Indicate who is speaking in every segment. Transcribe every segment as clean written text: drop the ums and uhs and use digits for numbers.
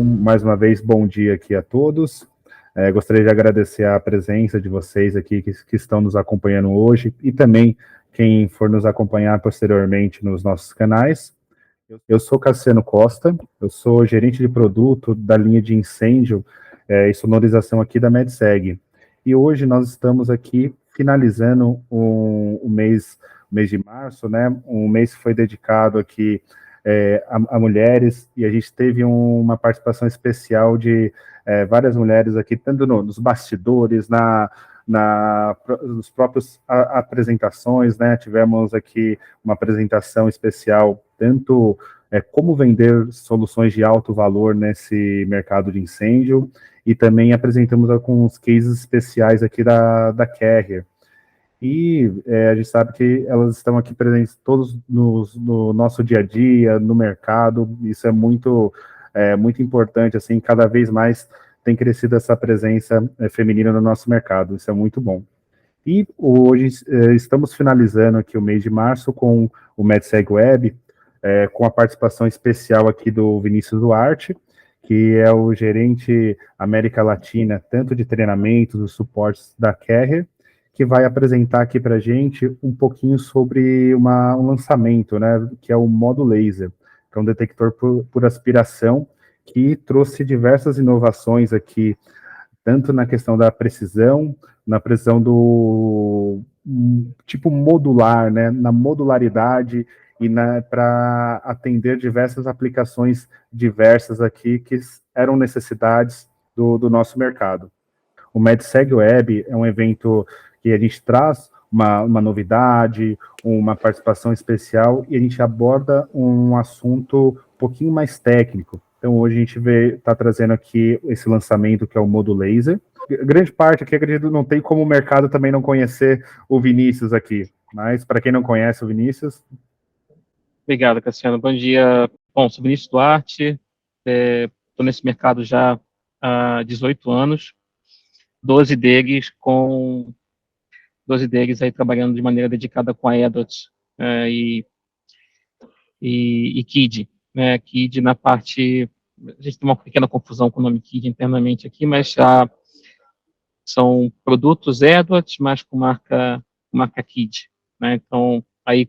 Speaker 1: Então, mais uma vez, bom dia aqui a todos. Gostaria de agradecer a presença de vocês aqui que estão nos acompanhando hoje e também quem for nos acompanhar posteriormente nos nossos canais. Eu sou Cassiano Costa, eu sou gerente de produto da linha de incêndio e sonorização aqui da MedSeg. E hoje nós estamos aqui finalizando o mês de março, né? Um mês que foi dedicado aqui a mulheres, e a gente teve uma participação especial de várias mulheres aqui, tanto nos bastidores, nos próprios apresentações, né? Tivemos aqui uma apresentação especial, tanto como vender soluções de alto valor nesse mercado de incêndio, e também apresentamos alguns cases especiais aqui da Carrier. E a gente sabe que elas estão aqui presentes todos no nosso dia a dia, no mercado. Isso é muito importante, assim, cada vez mais tem crescido essa presença feminina no nosso mercado, isso é muito bom. E hoje estamos finalizando aqui o mês de março com o MedSeg Web, com a participação especial aqui do Vinícius Duarte, que é o gerente América Latina, tanto de treinamentos e suportes da Carrier, que vai apresentar aqui para a gente um pouquinho sobre um lançamento, né, que é o modo laser, que é um detector por aspiração, que trouxe diversas inovações aqui, tanto na questão da precisão, na precisão do tipo modular, né, na modularidade, e para atender diversas aplicações diversas aqui que eram necessidades do nosso mercado. O MedSeg Web é um evento que a gente traz uma novidade, uma participação especial, e a gente aborda um assunto um pouquinho mais técnico. Então, hoje a gente está trazendo aqui esse lançamento, que é o Modo Laser. Grande parte aqui, acredito, não tem como o mercado também não conhecer o Vinícius aqui, mas para quem não conhece o Vinícius...
Speaker 2: Obrigado, Cassiano. Bom dia. Bom, sou Vinícius Duarte, estou nesse mercado já há 18 anos, 12 deles aí trabalhando de maneira dedicada com a Edot e KID. KID na parte... A gente tem uma pequena confusão com o nome KID internamente aqui, mas são produtos Edot, mas com marca KID. Então, aí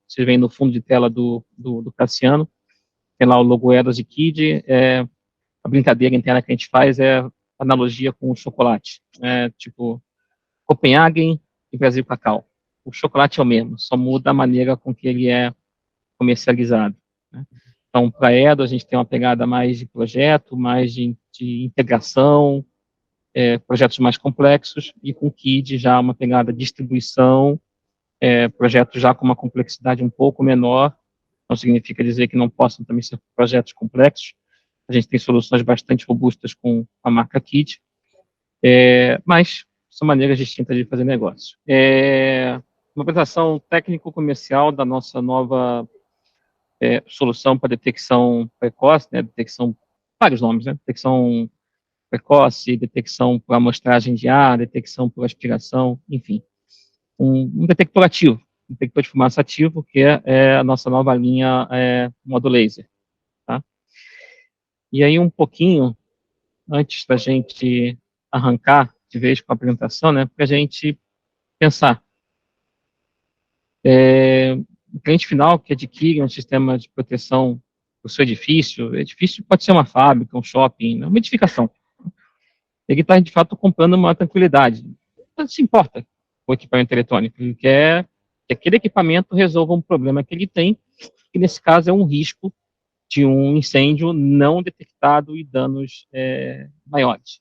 Speaker 2: vocês veem no fundo de tela do Cassiano, tem lá o logo Edot e KID. A brincadeira interna que a gente faz é analogia com o chocolate. Tipo, Copenhagen e Brasil Cacau. O chocolate é o mesmo, só muda a maneira com que ele é comercializado. Então, para a Edo, a gente tem uma pegada mais de projeto, mais de integração, projetos mais complexos, e com o KID já uma pegada de distribuição, projetos já com uma complexidade um pouco menor. Não significa dizer que não possam também ser projetos complexos. A gente tem soluções bastante robustas com a marca KID, mas são maneiras distintas de fazer negócio. Uma apresentação técnico-comercial da nossa nova solução para detecção precoce, né, vários nomes, né, detecção precoce, detecção por amostragem de ar, detecção por aspiração, enfim. Um detector ativo, um detector de fumaça ativo, que é a nossa nova linha modo laser. Tá? E aí, um pouquinho, antes da gente arrancar de vez com a apresentação, né, para a gente pensar. O cliente final que adquire um sistema de proteção para o seu edifício pode ser uma fábrica, um shopping, uma edificação. Ele está, de fato, comprando uma tranquilidade. Não se importa com o equipamento eletrônico. Ele quer que aquele equipamento resolva um problema que ele tem, que nesse caso é um risco de um incêndio não detectado e danos maiores.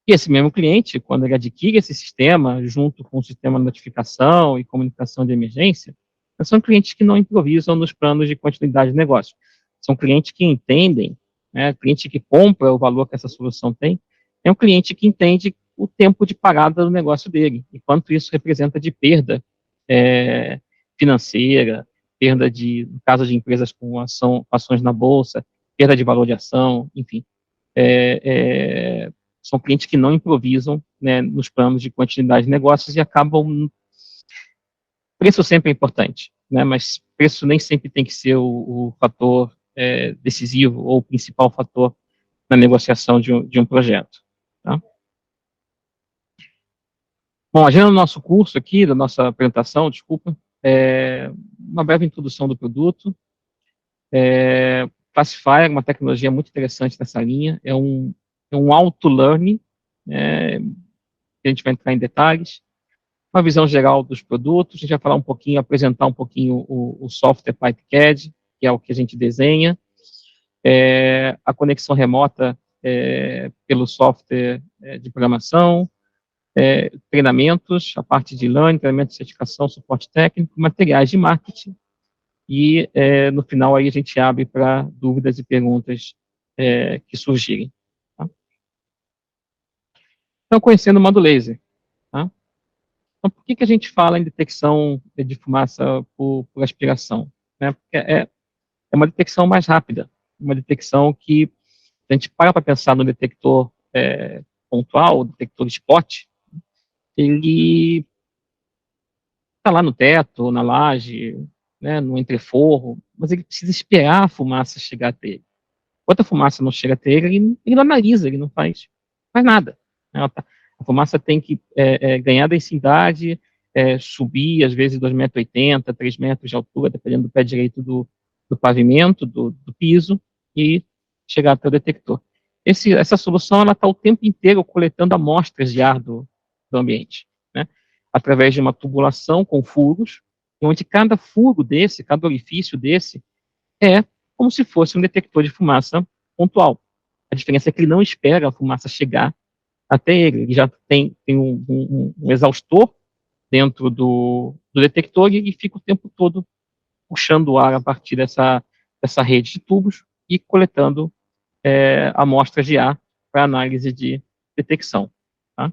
Speaker 2: E esse mesmo cliente, quando ele adquire esse sistema, junto com o sistema de notificação e comunicação de emergência, são clientes que não improvisam nos planos de continuidade de negócio. São clientes que entendem, né, cliente que compra o valor que essa solução tem, é um cliente que entende o tempo de parada do negócio dele, e quanto isso representa de perda financeira, perda no caso de empresas com ações na bolsa, perda de valor de ação, enfim. São clientes que não improvisam, né, nos planos de continuidade de negócios e acabam... Preço sempre é importante, né, mas preço nem sempre tem que ser o fator decisivo ou principal fator na negociação de um projeto. Tá? Bom, a agenda do nosso curso aqui, da nossa apresentação, desculpa, uma breve introdução do produto. Classifier, uma tecnologia muito interessante nessa linha, é um auto-learning, que a gente vai entrar em detalhes. Uma visão geral dos produtos, a gente vai falar um pouquinho, apresentar um pouquinho o software PipeCAD, que é o que a gente desenha, a conexão remota pelo software de programação, treinamentos, a parte de learning, treinamento de certificação, suporte técnico, materiais de marketing, e no final aí a gente abre para dúvidas e perguntas que surgirem. Tá? Então, conhecendo o modo laser. Tá? Então, por que a gente fala em detecção de fumaça por aspiração? Né? Porque é uma detecção mais rápida, uma detecção que a gente para pensar no detector pontual, o detector spot, ele está lá no teto, na laje, né, no entreforro, mas ele precisa esperar a fumaça chegar até ele. Enquanto a fumaça não chega até ele não analisa, ele não faz nada. Né? A fumaça tem que ganhar densidade, subir, às vezes, 2,80 m, 3 metros de altura, dependendo do pé direito do pavimento, do piso, e chegar até o detector. Essa solução está o tempo inteiro coletando amostras de ar do ambiente, né? Através de uma tubulação com furos, onde cada furo desse, cada orifício desse, é como se fosse um detector de fumaça pontual. A diferença é que ele não espera a fumaça chegar até ele já tem um exaustor dentro do detector e ele fica o tempo todo puxando o ar a partir dessa rede de tubos e coletando amostras de ar para análise de detecção. Tá?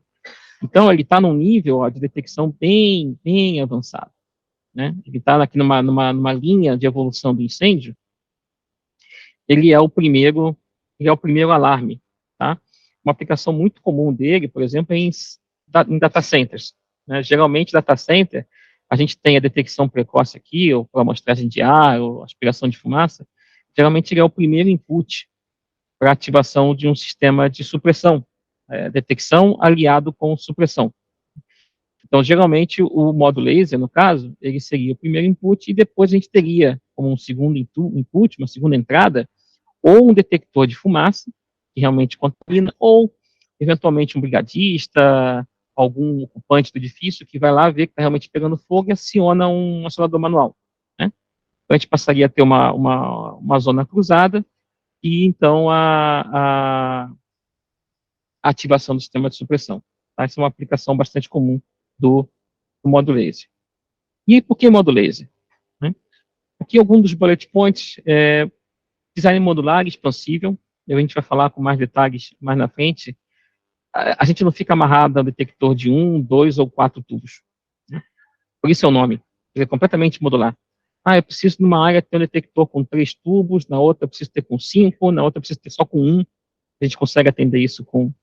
Speaker 2: Então, ele está num nível de detecção bem, bem avançado. Né? Ele está aqui numa linha de evolução do incêndio. Ele é o primeiro alarme. Tá? Uma aplicação muito comum dele, por exemplo, é em data centers. Né? Geralmente, data center, a gente tem a detecção precoce aqui, ou por amostragem de ar, ou aspiração de fumaça. Geralmente, ele é o primeiro input para ativação de um sistema de supressão, detecção aliado com supressão. Então, geralmente, o modo laser, no caso, ele seria o primeiro input e depois a gente teria como um segundo input, uma segunda entrada, ou um detector de fumaça, que realmente contamina, ou, eventualmente, um brigadista, algum ocupante do edifício que vai lá ver que está realmente pegando fogo e aciona um acionador manual. Né? Então, a gente passaria a ter uma zona cruzada e, então, a ativação do sistema de supressão. Tá? Essa é uma aplicação bastante comum do modo laser. E por que modo laser? Né? Aqui alguns dos bullet points, design modular, expansível, a gente vai falar com mais detalhes mais na frente. A gente não fica amarrado ao detector de 1, 2 ou 4 tubos. Né? Por isso é o nome, ele é completamente modular. Eu preciso numa área ter um detector com 3 tubos, na outra eu preciso ter com 5, na outra eu preciso ter só com 1. A gente consegue atender isso com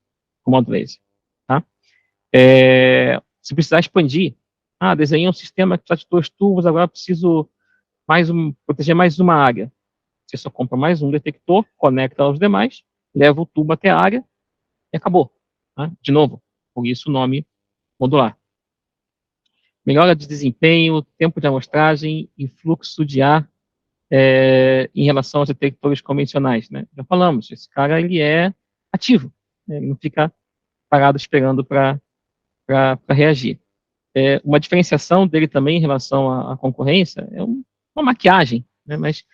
Speaker 2: o modo laser. Tá? Se precisar expandir, desenhei um sistema que precisa de 2 tubos, agora preciso proteger mais uma área. Você só compra mais um detector, conecta aos demais, leva o tubo até a área e acabou. Tá? De novo, por isso o nome modular. Melhora de desempenho, tempo de amostragem e fluxo de ar em relação aos detectores convencionais. Né? Já falamos, esse cara ele é ativo, né? Ele não fica parado esperando para reagir. Uma diferenciação dele também em relação à concorrência é uma maquiagem, né? Mas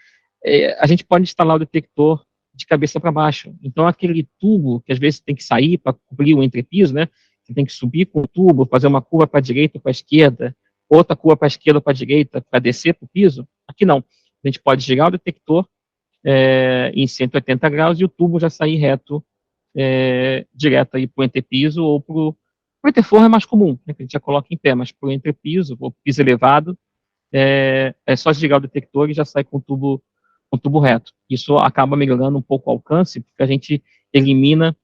Speaker 2: a gente pode instalar o detector de cabeça para baixo. Então, aquele tubo que às vezes tem que sair para cobrir o entrepiso, né? Você tem que subir com o tubo, fazer uma curva para a direita ou para a esquerda, outra curva para a esquerda ou para a direita, para descer para o piso. Aqui não. A gente pode girar o detector em 180 graus e o tubo já sair reto, direto aí para o entrepiso ou para o entreforro é mais comum, né, que a gente já coloca em pé, mas para o entrepiso ou piso elevado, é só girar o detector e já sai com o tubo reto. Isso acaba melhorando um pouco o alcance, porque a gente elimina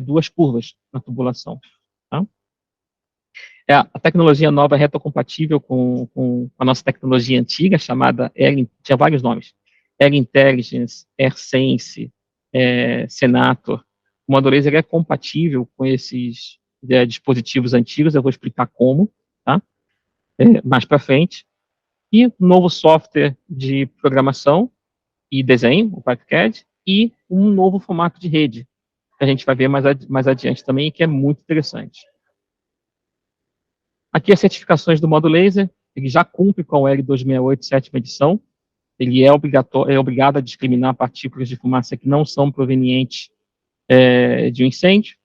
Speaker 2: 2 curvas na tubulação. Tá? A tecnologia nova é retrocompatível com a nossa tecnologia antiga, chamada, tinha vários nomes. Air Intelligence, AirSense, Senator. O modo laser é compatível com esses dispositivos antigos, eu vou explicar como, tá? Mais para frente. E novo software de programação e desenho, o PipeCAD, e um novo formato de rede, que a gente vai ver mais adiante também, que é muito interessante. Aqui as certificações do modo laser, ele já cumpre com o L268, sétima edição, ele é obrigado a discriminar partículas de fumaça que não são provenientes de um incêndio,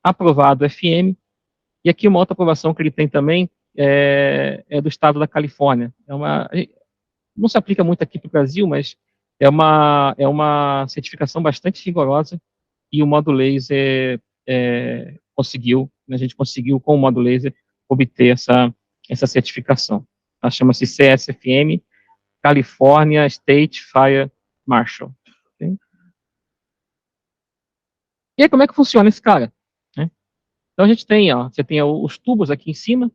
Speaker 2: aprovado FM, e aqui uma outra aprovação que ele tem também é do estado da Califórnia. Não se aplica muito aqui para o Brasil, mas é uma certificação bastante rigorosa, e o modo laser a gente conseguiu com o modo laser obter essa certificação. Ela chama-se CSFM, California State Fire Marshal. Okay? E aí, como é que funciona esse cara? Né? Então, a gente tem, você tem os tubos aqui em cima,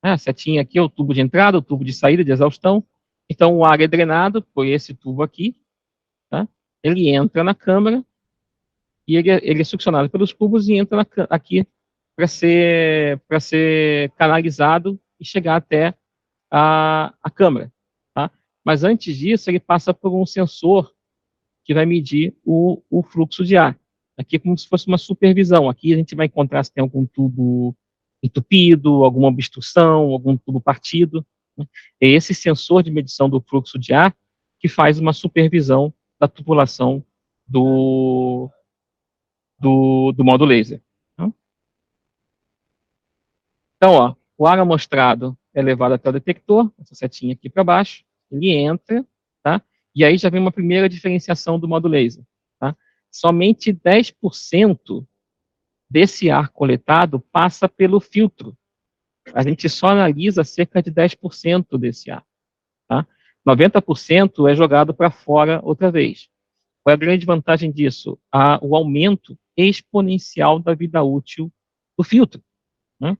Speaker 2: a setinha aqui é o tubo de entrada, o tubo de saída, de exaustão. Então, o ar é drenado por esse tubo aqui, tá? Ele entra na câmara, e ele é succionado pelos tubos e entra aqui para ser canalizado e chegar até a câmara. Tá? Mas antes disso, ele passa por um sensor que vai medir o fluxo de ar. Aqui é como se fosse uma supervisão. Aqui a gente vai encontrar se tem algum tubo entupido, alguma obstrução, algum tubo partido. Né? É esse sensor de medição do fluxo de ar que faz uma supervisão da tubulação do modo laser. Tá? Então, o ar amostrado é levado até o detector, essa setinha aqui para baixo, ele entra, tá? E aí já vem uma primeira diferenciação do modo laser. Tá? Somente 10% desse ar coletado passa pelo filtro. A gente só analisa cerca de 10% desse ar. Tá? 90% é jogado para fora outra vez. Qual é a grande vantagem disso? O aumento exponencial da vida útil do filtro. Né?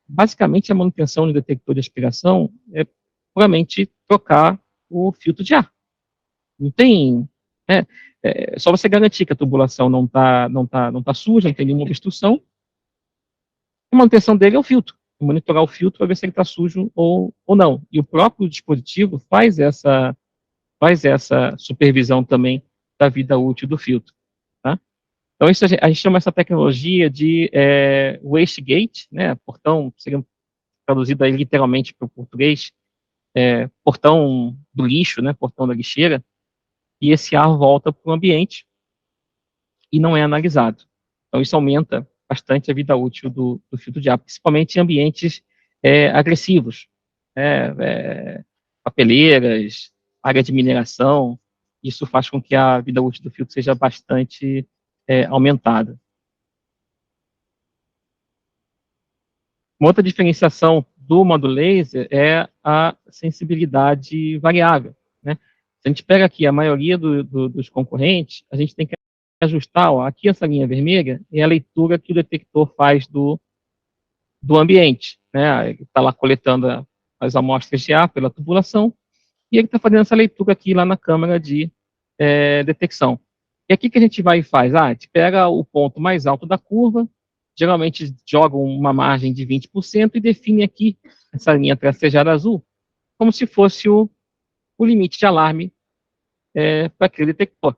Speaker 2: Basicamente, a manutenção do detector de aspiração é puramente trocar o filtro de ar. Não tem... só você garantir que a tubulação não tá suja, não tem nenhuma obstrução. A manutenção dele é o filtro. Monitorar o filtro para ver se ele está sujo ou não. E o próprio dispositivo faz essa supervisão também da vida útil do filtro. Tá? Então, isso a gente chama essa tecnologia de wastegate, né? Portão, seria traduzido aí literalmente para o português, portão do lixo, né? Portão da lixeira, e esse ar volta para o ambiente e não é analisado. Então, isso aumenta bastante a vida útil do filtro de ar, principalmente em ambientes agressivos, papeleiras, área de mineração. Isso faz com que a vida útil do filtro seja bastante aumentada. Uma outra diferenciação do modo laser é a sensibilidade variável. Né? Se a gente pega aqui a maioria dos concorrentes, a gente tem que ajustar, aqui essa linha vermelha é a leitura que o detector faz do ambiente. Né? Ele está lá coletando as amostras de ar pela tubulação, e ele está fazendo essa leitura aqui lá na câmara de detecção. E aqui que a gente vai e faz? A gente pega o ponto mais alto da curva, geralmente joga uma margem de 20% e define aqui essa linha tracejada azul como se fosse o limite de alarme para aquele detector.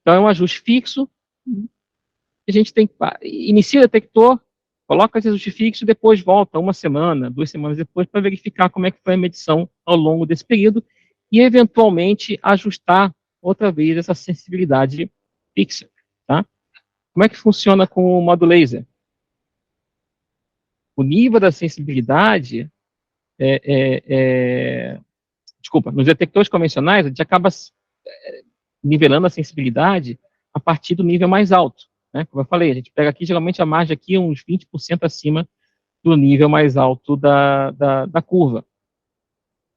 Speaker 2: Então, é um ajuste fixo. A gente inicia o detector, coloca esse ajuste fixo e depois volta uma semana, 2 semanas depois, para verificar como é que foi a medição ao longo desse período e, eventualmente, ajustar outra vez essa sensibilidade fixa. Tá? Como é que funciona com o modo laser? O nível da sensibilidade desculpa, nos detectores convencionais, a gente acaba nivelando a sensibilidade a partir do nível mais alto. Né? Como eu falei, a gente pega aqui, geralmente a margem aqui é uns 20% acima do nível mais alto da curva.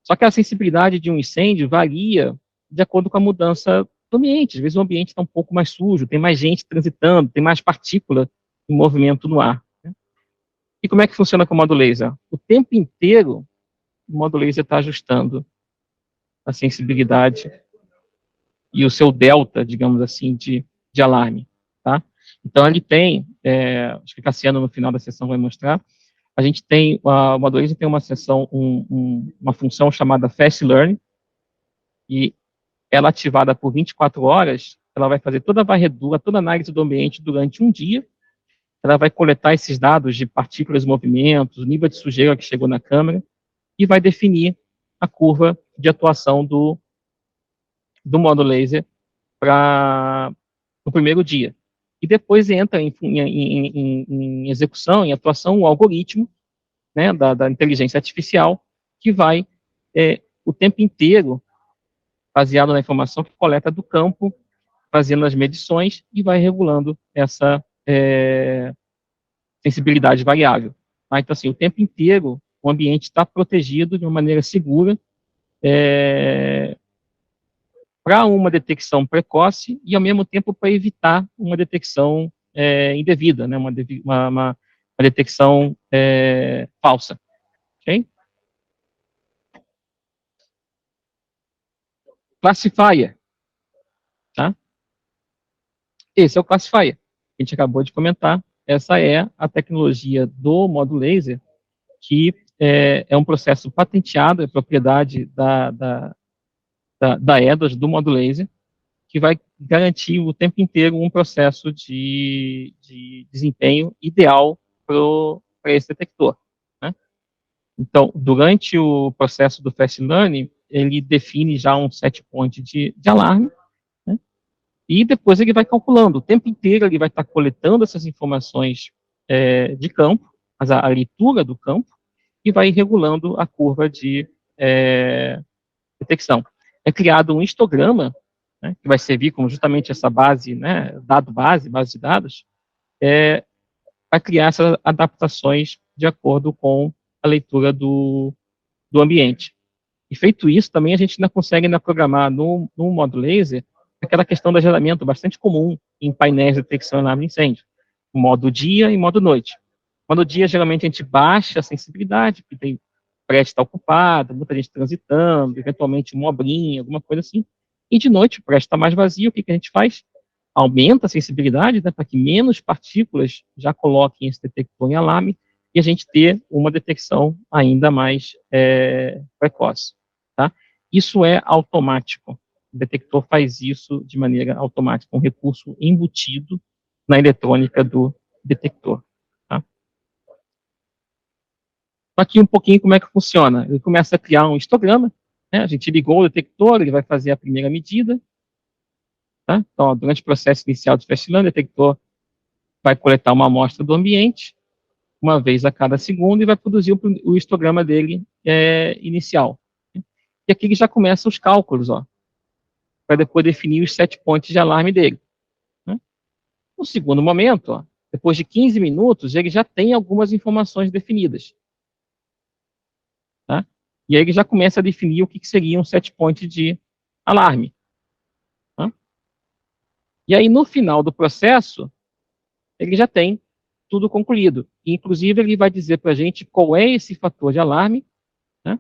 Speaker 2: Só que a sensibilidade de um incêndio varia de acordo com a mudança do ambiente. Às vezes o ambiente está um pouco mais sujo, tem mais gente transitando, tem mais partícula em movimento no ar. Né? E como é que funciona com o modo laser? O tempo inteiro, o modo laser está ajustando a sensibilidade e o seu delta, digamos assim, de alarme, tá? Então, ele tem, acho que o Cassiano, no final da sessão, vai mostrar, a gente tem, o modo laser tem uma sessão, uma função chamada Fast Learn, e ela ativada por 24 horas, ela vai fazer toda a varredura, toda a análise do ambiente durante um dia, ela vai coletar esses dados de partículas, movimentos, nível de sujeira que chegou na câmera, e vai definir a curva de atuação do modo laser para o primeiro dia. E depois entra em execução, em atuação, o algoritmo, né, da inteligência artificial, que vai o tempo inteiro, baseado na informação que coleta do campo, fazendo as medições e vai regulando essa sensibilidade variável. Tá? Então, assim, o tempo inteiro o ambiente está protegido de uma maneira segura para uma detecção precoce e, ao mesmo tempo, para evitar uma detecção indevida, né? uma detecção falsa. Okay? Classifier. Tá? Esse é o classifier. A gente acabou de comentar. Essa é a tecnologia do modo laser, que é um processo patenteado, é propriedade da EDOS, do modo laser, que vai garantir o tempo inteiro um processo de desempenho ideal para esse detector. Né? Então, durante o processo do Fast Learning, ele define já um set point de alarme, né? E depois ele vai calculando. O tempo inteiro ele vai estar coletando essas informações de campo, a leitura do campo, e vai regulando a curva de detecção. É criado um histograma, né, que vai servir como justamente essa base, né, base de dados, para criar essas adaptações de acordo com a leitura do ambiente. E feito isso, também a gente ainda consegue programar no modo laser aquela questão do geramento bastante comum em painéis de detecção de alarme de incêndio, o modo dia e modo noite. Modo dia, geralmente, a gente baixa a sensibilidade, porque tem prédio está ocupado, muita gente transitando, eventualmente uma obrinha, alguma coisa assim. E de noite o prédio está mais vazio, o que a gente faz? Aumenta a sensibilidade, né, para que menos partículas já coloquem esse detector em alarme e a gente ter uma detecção ainda mais precoce. Tá? Isso é automático. O detector faz isso de maneira automática, um recurso embutido na eletrônica do detector. Tá? Aqui um pouquinho como é que funciona. Ele começa a criar um histograma, né? A gente ligou o detector, ele vai fazer a primeira medida. Tá? Então, ó, durante o processo inicial de Fast Learn, o detector vai coletar uma amostra do ambiente, uma vez a cada segundo, e vai produzir o histograma dele inicial. E aqui ele já começa os cálculos, para depois definir os set points de alarme dele. Né? No segundo momento, depois de 15 minutos, ele já tem algumas informações definidas. Tá? E aí ele já começa a definir o que seria um set point de alarme. Tá? E aí, no final do processo, ele já tem tudo concluído. E, inclusive, ele vai dizer para a gente qual é esse fator de alarme, né?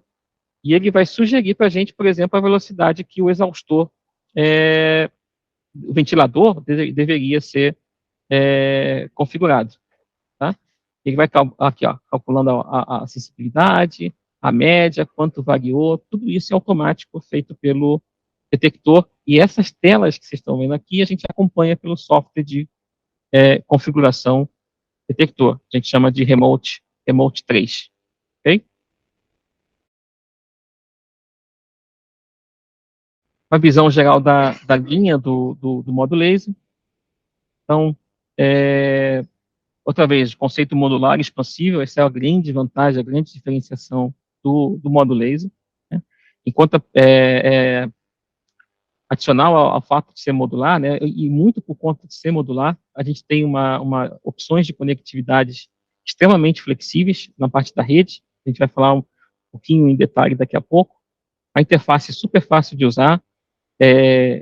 Speaker 2: E ele vai sugerir para a gente, por exemplo, a velocidade que o exaustor, o ventilador, deveria ser configurado. Tá? Ele vai aqui, calculando a sensibilidade, a média, quanto variou, tudo isso é automático, feito pelo detector. E essas telas que vocês estão vendo aqui, a gente acompanha pelo software de configuração detector. A gente chama de Remote 3. Ok? Uma visão geral da linha do modo laser. Então, outra vez, conceito modular expansível, essa é a grande vantagem, a grande diferenciação do modo laser. Né? Enquanto adicional ao fato de ser modular, né, e muito por conta de ser modular, a gente tem opções de conectividades extremamente flexíveis na parte da rede. A gente vai falar um pouquinho em detalhe daqui a pouco. A interface é super fácil de usar,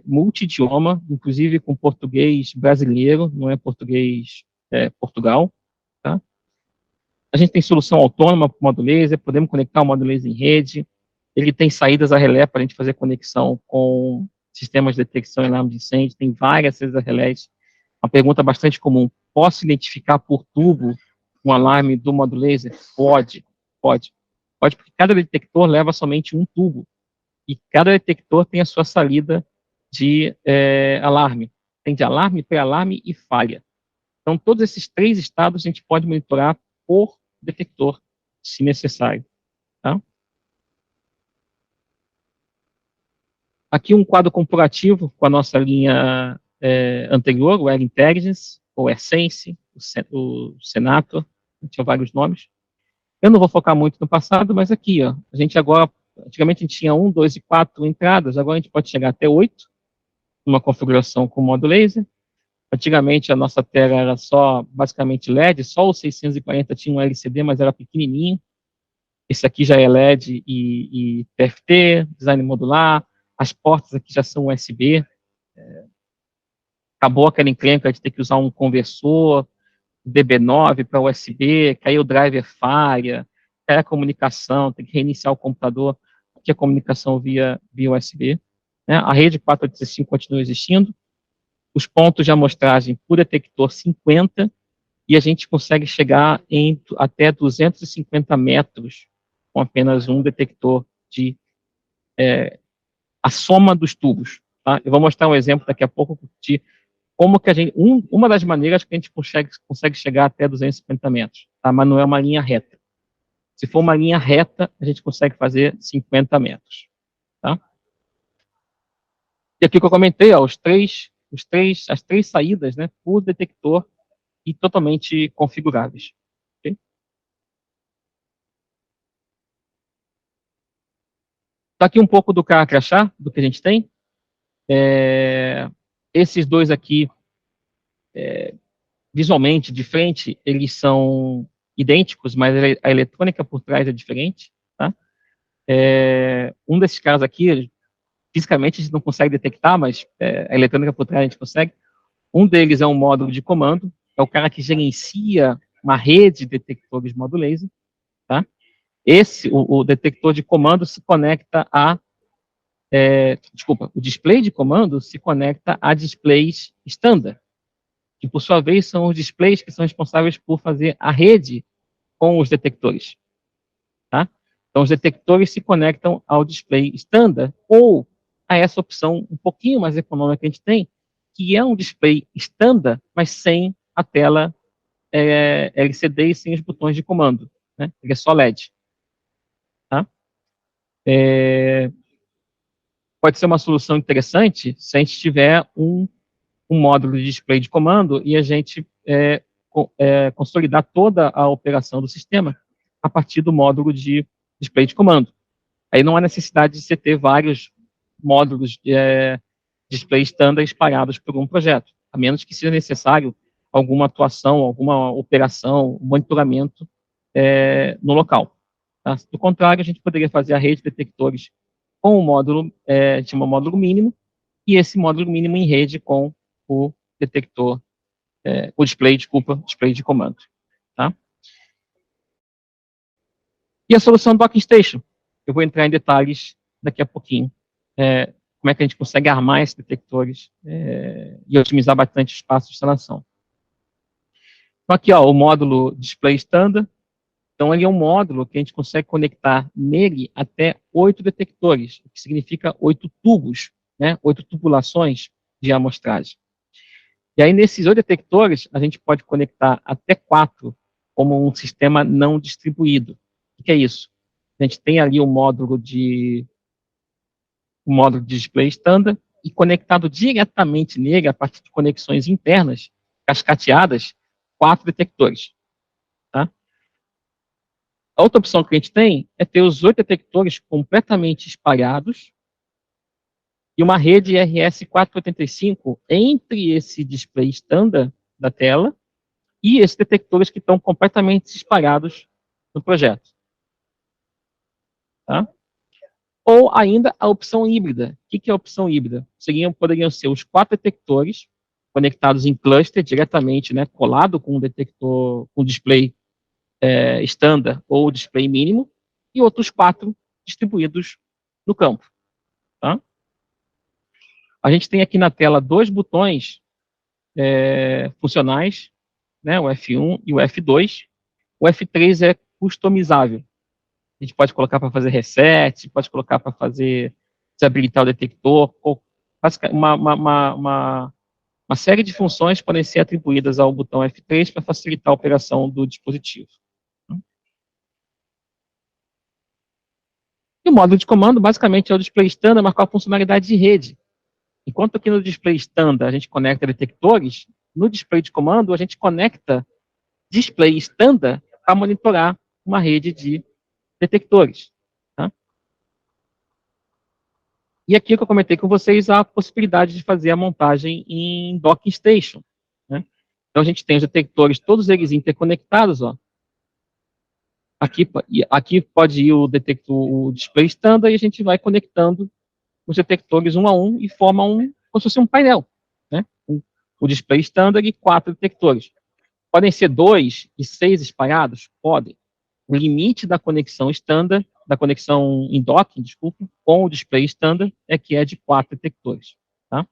Speaker 2: multi-idioma, inclusive com português brasileiro, não é português Portugal. Tá? A gente tem solução autônoma para o modo laser, podemos conectar o modo laser em rede. Ele tem saídas a relé para a gente fazer conexão com sistemas de detecção e alarme de incêndio, tem várias saídas a relés. Uma pergunta bastante comum: posso identificar por tubo um alarme do modo laser? Pode, porque cada detector leva somente um tubo, e cada detector tem a sua saída de alarme. Tem de alarme, pré-alarme e falha. Então, todos esses 3 estados a gente pode monitorar por detector, se necessário. Tá? Aqui um quadro comparativo com a nossa linha anterior, o Air Intelligence, ou AirSense, o Senator, tinha vários nomes. Eu não vou focar muito no passado, mas aqui, ó, a gente agora, antigamente a gente tinha 1, 2 e 4 entradas, agora a gente pode chegar até 8, numa configuração com modo laser. Antigamente a nossa tela era só, basicamente LED, só o 640 tinha um LCD, mas era pequenininho. Esse aqui já é LED e TFT, design modular. As portas aqui já são USB. Acabou aquela encrenca de ter que usar um conversor DB9 para USB, caiu o driver falha, cai a comunicação, tem que reiniciar o computador, porque a comunicação via USB. Né? A rede 485 continua existindo. Os pontos de amostragem por detector 50, e a gente consegue chegar em até 250 metros com apenas um detector a soma dos tubos. Tá? Eu vou mostrar um exemplo daqui a pouco de como que a gente, uma das maneiras que a gente consegue chegar até 250 metros, tá? Mas não é uma linha reta. Se for uma linha reta, a gente consegue fazer 50 metros. Tá? E aqui que eu comentei, ó, as três saídas, né, por detector e totalmente configuráveis. Okay? Tá aqui um pouco do crachá, do que a gente tem. Esses dois aqui, visualmente, de frente, eles são idênticos, mas a eletrônica por trás é diferente. Tá? Um desses caras aqui, fisicamente a gente não consegue detectar, mas a eletrônica por trás a gente consegue. Um deles é um módulo de comando, é o cara que gerencia uma rede de detectores modo laser. Tá? O detector de comando se conecta o display de comando se conecta a displays standard, que por sua vez são os displays que são responsáveis por fazer a rede com os detectores. Tá? Então, os detectores se conectam ao display standard ou a essa opção um pouquinho mais econômica que a gente tem, que é um display standard, mas sem a tela LCD e sem os botões de comando. Né? Ele é só LED. Tá? Pode ser uma solução interessante se a gente tiver um módulo de display de comando e a gente consolidar toda a operação do sistema a partir do módulo de display de comando. Aí não há necessidade de você ter vários módulos de display standard espalhados por um projeto, a menos que seja necessário alguma atuação, alguma operação, monitoramento no local. Tá? Do contrário, a gente poderia fazer a rede de detectores com o módulo, chama módulo mínimo, e esse módulo mínimo em rede com o detector, display de comando. Tá? E a solução do Docking Station? Eu vou entrar em detalhes daqui a pouquinho. Como é que a gente consegue armar esses detectores e otimizar bastante o espaço de instalação. Então, aqui, ó, o módulo Display Standard. Então, ele é um módulo que a gente consegue conectar nele até 8 detectores, o que significa 8 tubos, né? 8 tubulações de amostragem. E aí, nesses 8 detectores, a gente pode conectar até 4 como um sistema não distribuído. O que é isso? A gente tem ali um módulo de display standard e conectado diretamente nele, a partir de conexões internas, cascateadas, 4 detectores. Tá? A outra opção que a gente tem é ter os 8 detectores completamente espalhados e uma rede RS485 entre esse display standard da tela e esses detectores que estão completamente espalhados no projeto. Tá? Ou ainda a opção híbrida. O que é a opção híbrida? Poderiam ser os 4 detectores conectados em cluster diretamente, né, colado com o detector, com o display standard ou display mínimo, e outros 4 distribuídos no campo. Tá? A gente tem aqui na tela 2 botões funcionais, né, o F1 e o F2. O F3 é customizável. A gente pode colocar para fazer reset, pode colocar para fazer desabilitar o detector, ou uma série de funções podem ser atribuídas ao botão F3 para facilitar a operação do dispositivo. E o módulo de comando, basicamente, é o display standard, mas com a funcionalidade de rede. Enquanto aqui no display standard a gente conecta detectores, no display de comando a gente conecta display standard para monitorar uma rede de detectores. Tá? E aqui que eu comentei com vocês a possibilidade de fazer a montagem em docking station. Né? Então a gente tem os detectores, todos eles interconectados. Ó. Aqui pode ir o display standard e a gente vai conectando os detectores um a um e forma como se fosse um painel. Né? O display standard e 4 detectores. Podem ser 2 e 6 espalhados? Podem. O limite da conexão standard, da conexão em docking, desculpa, com o display standard é que é de 4 detectores. Tá?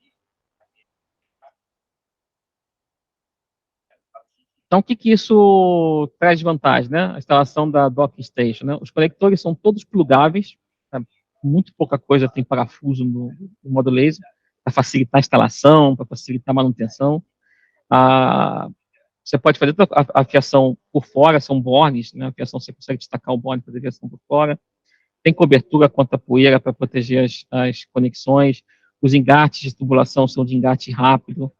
Speaker 2: Então, o que isso traz de vantagem? Né? A instalação da docking station. Né? Os conectores são todos plugáveis, tá? Muito pouca coisa tem parafuso no modo laser, para facilitar a instalação, para facilitar a manutenção. Você pode fazer a fiação por fora, são bornes, né? A fiação você consegue destacar o borne, fazer a fiação por fora. Tem cobertura contra poeira para proteger as conexões. Os engates de tubulação são de engate rápido.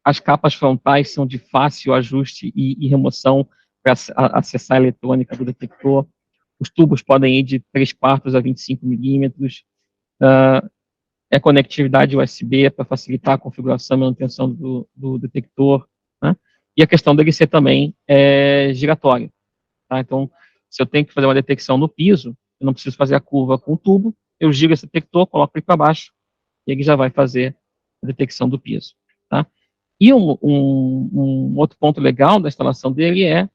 Speaker 2: As capas frontais são de fácil ajuste e remoção para acessar a eletrônica do detector. Os tubos podem ir de 3/4 a 25 milímetros. Conectividade USB para facilitar a configuração e manutenção do detector. Né? E a questão dele ser também giratório. Tá? Então, se eu tenho que fazer uma detecção no piso, eu não preciso fazer a curva com o tubo, eu giro esse detector, coloco ele para baixo, e ele já vai fazer a detecção do piso. Tá? E um outro ponto legal da instalação dele é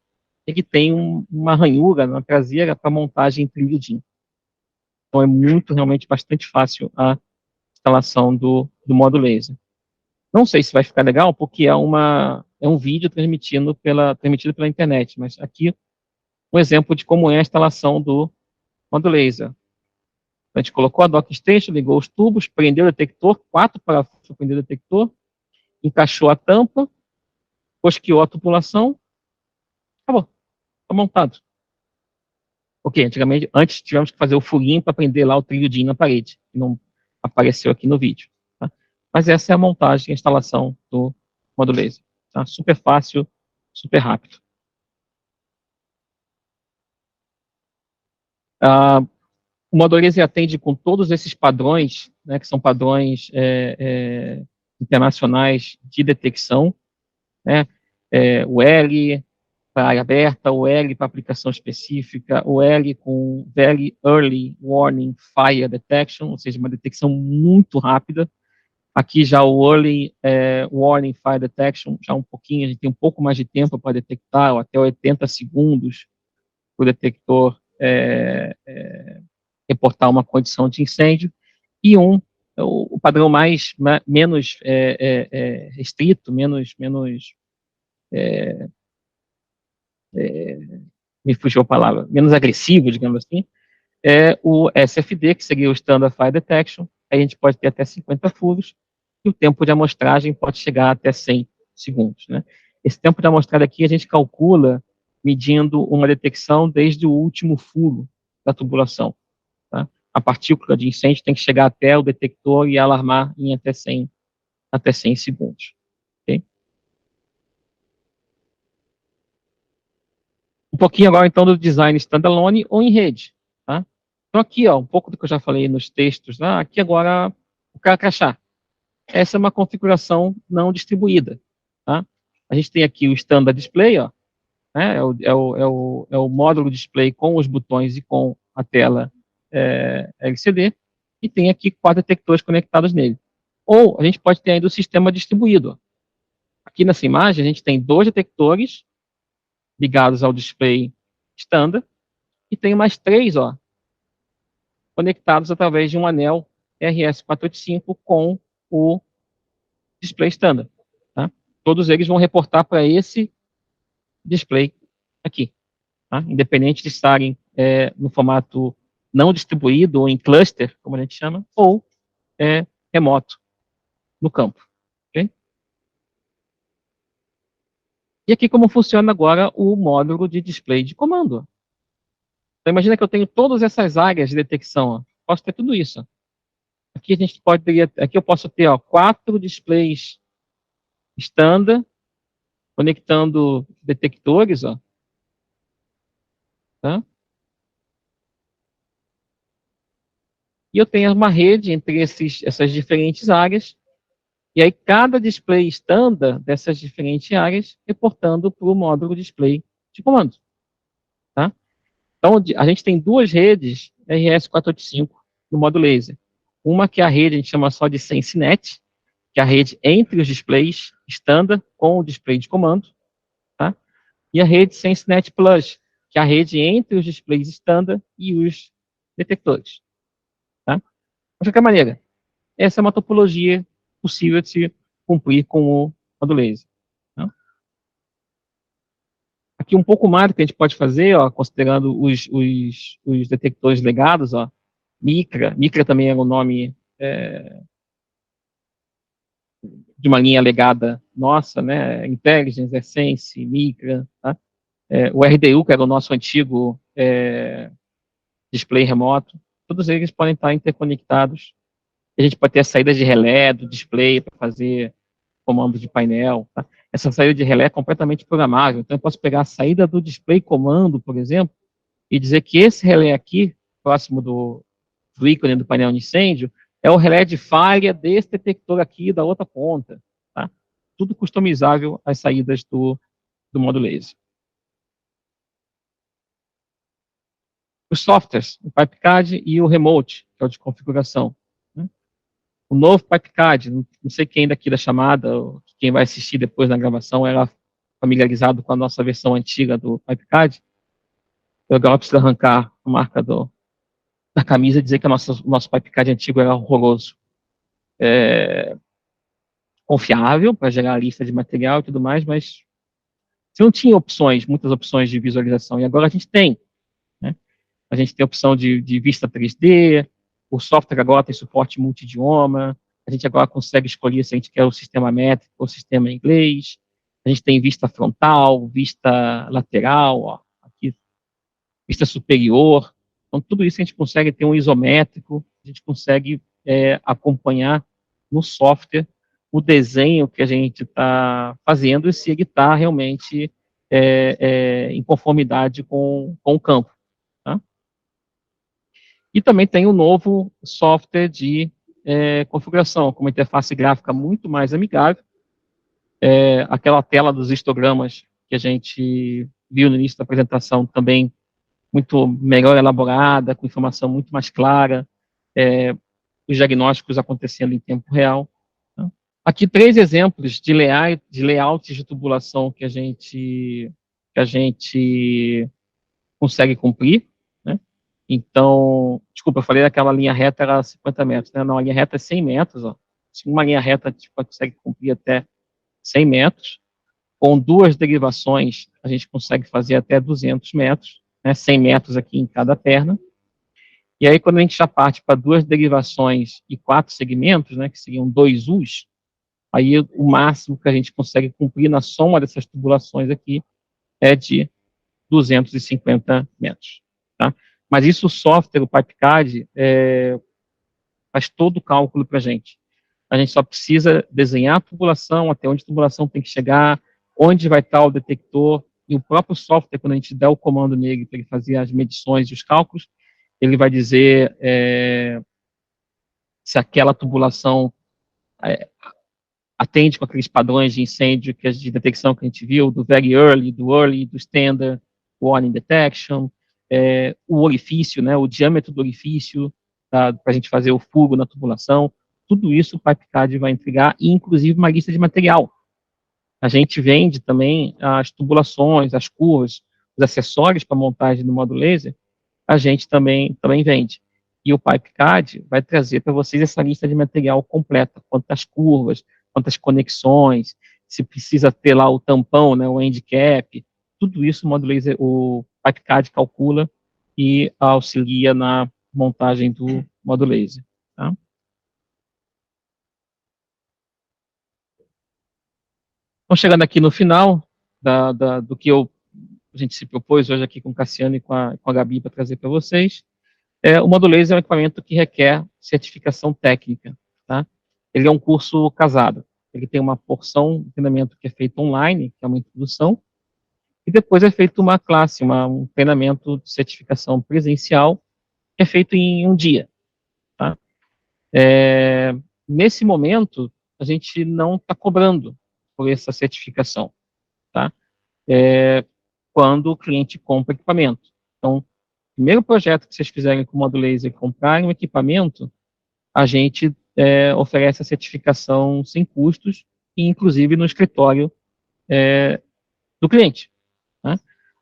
Speaker 2: que tem uma ranhura na traseira para montagem em trilho DIN. Então, é realmente bastante fácil a instalação do modo laser. Não sei se vai ficar legal, porque é um vídeo transmitido pela internet, mas aqui um exemplo de como é a instalação do modo laser. A gente colocou a docking station, ligou os tubos, prendeu o detector, 4 parafusos para prender o detector, encaixou a tampa, cosqueou a tubulação, acabou, está montado. Ok, antes tivemos que fazer o furinho para prender lá o trilho DIN na parede, que não apareceu aqui no vídeo. Tá? Mas essa é a montagem e a instalação do modo laser. Tá? Super fácil, super rápido. O modo laser atende com todos esses padrões, né, que são padrões internacionais de detecção, né, o L para área aberta, o L para aplicação específica, o L com Very Early Warning Fire Detection, ou seja, uma detecção muito rápida. Aqui já o Early Warning Fire Detection, já um pouquinho, a gente tem um pouco mais de tempo para detectar, até 80 segundos para o detector reportar uma condição de incêndio, e o padrão menos restrito, me fugiu a palavra, menos agressivo, digamos assim, é o SFD, que seria o Standard Fire Detection. Aí a gente pode ter até 50 furos, e o tempo de amostragem pode chegar até 100 segundos. Né? Esse tempo de amostragem aqui a gente calcula medindo uma detecção desde o último furo da tubulação. Tá? A partícula de incêndio tem que chegar até o detector e alarmar em até 100 segundos. Okay? Um pouquinho agora, então, do design standalone ou em rede. Tá? Então, aqui, ó, um pouco do que eu já falei nos textos, aqui agora o crachá. Essa é uma configuração não distribuída. Tá? A gente tem aqui o standard display, ó, né, é o módulo display com os botões e com a tela LCD, e tem aqui 4 detectores conectados nele. Ou a gente pode ter ainda o sistema distribuído. Aqui nessa imagem a gente tem 2 detectores ligados ao display standard, e tenho mais 3, ó, conectados através de um anel RS485 com o display standard. Tá? Todos eles vão reportar para esse display aqui, tá? Independente de estarem no formato não distribuído ou em cluster, como a gente chama, ou remoto no campo. Okay? E aqui como funciona agora o módulo de display de comando. Então, imagina que eu tenho todas essas áreas de detecção. Ó. Posso ter tudo isso. Aqui aqui eu posso ter 4 displays standard conectando detectores, ó. Tá? E eu tenho uma rede entre essas diferentes áreas, e aí cada display standard dessas diferentes áreas reportando para o módulo display de comando. Tá? Então, a gente tem 2 redes RS485 no módulo laser. Uma que é a rede, a gente chama só de SenseNet, que é a rede entre os displays standard com o display de comando, tá? E a rede SenseNet Plus, que é a rede entre os displays standard e os detectores. Tá? De qualquer maneira, essa é uma topologia possível de se cumprir com o módulo laser. Tá? Aqui um pouco mais do que a gente pode fazer, ó, considerando os detectores legados, ó, Micra também é o nome de uma linha legada nossa, né? Intelligence, Essence, Micra, tá? O RDU, que era o nosso antigo display remoto, todos eles podem estar interconectados. A gente pode ter a saída de relé do display para fazer comando de painel. Tá? Essa saída de relé é completamente programável. Então, eu posso pegar a saída do display comando, por exemplo, e dizer que esse relé aqui, próximo do ícone do painel de incêndio, é o relé de falha desse detector aqui da outra ponta. Tá? Tudo customizável às saídas do módulo laser. Os softwares, o PipeCAD e o Remote, que é o de configuração. Né? O novo PipeCAD, não sei quem daqui da chamada, ou quem vai assistir depois na gravação, era familiarizado com a nossa versão antiga do PipeCAD. Eu agora preciso arrancar a marca da camisa e dizer que o nosso PipeCAD antigo era horroroso. Confiável para gerar a lista de material e tudo mais, mas você não tinha muitas opções de visualização, e agora a gente tem. Né? A gente tem a opção de vista 3D, o software agora tem suporte multidioma, a gente agora consegue escolher se a gente quer o sistema métrico ou o sistema em inglês, a gente tem vista frontal, vista lateral, ó, aqui, vista superior, então tudo isso a gente consegue ter um isométrico, a gente consegue acompanhar no software o desenho que a gente está fazendo e se ele está realmente em conformidade com o campo. Tá? E também tem um novo software de configuração, com uma interface gráfica muito mais amigável. Aquela tela dos histogramas que a gente viu no início da apresentação também muito melhor elaborada, com informação muito mais clara, os diagnósticos acontecendo em tempo real. Tá? Aqui 3 exemplos de layouts de tubulação que a gente consegue cumprir. Né? Então, desculpa, eu falei que aquela linha reta era 50 metros. Né? Não, a linha reta é 100 metros. Ó. Uma linha reta a gente consegue cumprir até 100 metros. Com 2 derivações, a gente consegue fazer até 200 metros, né? 100 metros aqui em cada perna. E aí, quando a gente já parte para 2 derivações e 4 segmentos, né, que seriam 2 U's, aí o máximo que a gente consegue cumprir na soma dessas tubulações aqui é de 250 metros. Tá? Mas isso o software, o PipeCAD, faz todo o cálculo para a gente. A gente só precisa desenhar a tubulação, até onde a tubulação tem que chegar, onde vai estar o detector, e o próprio software, quando a gente der o comando nele para ele fazer as medições e os cálculos, ele vai dizer se aquela tubulação atende com aqueles padrões de incêndio, de detecção que a gente viu, do very early, do standard, warning detection, o orifício, né, o diâmetro do orifício, para a gente fazer o furo na tubulação, tudo isso o PipeCAD vai entregar, e inclusive uma lista de material. A gente vende também as tubulações, as curvas, os acessórios para montagem do módulo laser, a gente também vende. E o PipeCAD vai trazer para vocês essa lista de material completa, quantas curvas, quantas conexões, se precisa ter lá o tampão, né, o end cap, tudo isso o módulo laser, o PipeCAD calcula e auxilia na montagem do módulo laser. Tá? Então, chegando aqui no final do que a gente se propôs hoje aqui com o Cassiano e com a Gabi para trazer para vocês, o módulo laser é um equipamento que requer certificação técnica. Tá? Ele é um curso casado. Ele tem uma porção de treinamento que é feito online, que é uma introdução, e depois é feito uma classe, um treinamento de certificação presencial, que é feito em um dia. Tá? Nesse momento, a gente não está cobrando por essa certificação, tá? Quando o cliente compra equipamento. Então, o primeiro projeto que vocês fizerem com o módulo laser e comprarem um equipamento, a gente oferece a certificação sem custos, e inclusive no escritório do cliente. Né?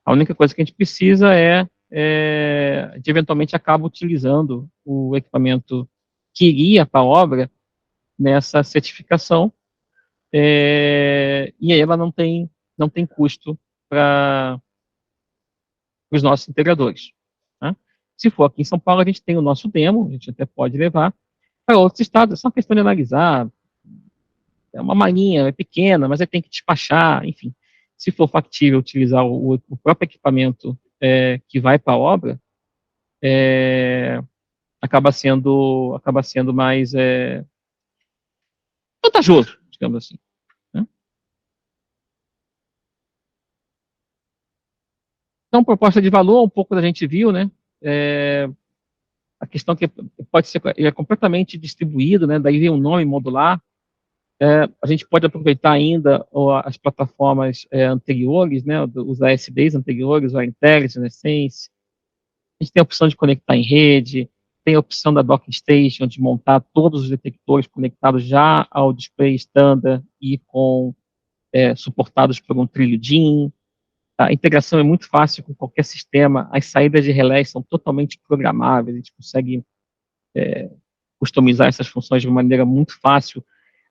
Speaker 2: A única coisa que a gente precisa de eventualmente acaba utilizando o equipamento que iria para a obra nessa certificação, e aí ela não tem custo para os nossos integradores. Tá? Se for aqui em São Paulo, a gente tem o nosso demo, a gente até pode levar para outros estados, é só uma questão de analisar, é uma malinha, é pequena, mas aí tem que despachar, enfim. Se for factível utilizar o próprio equipamento que vai para a obra, acaba sendo mais vantajoso, digamos assim. Né? Então, proposta de valor, um pouco da gente viu, né? A questão que pode ser completamente distribuído, né? Daí vem um nome modular. A gente pode aproveitar ainda as plataformas anteriores, né? Os ASDs anteriores, o Intelligence, Essence. A gente tem a opção de conectar em rede, tem a opção da Docking Station, de montar todos os detectores conectados já ao display standard e suportados por um trilho DIN. A integração é muito fácil com qualquer sistema, as saídas de relés são totalmente programáveis, a gente consegue customizar essas funções de uma maneira muito fácil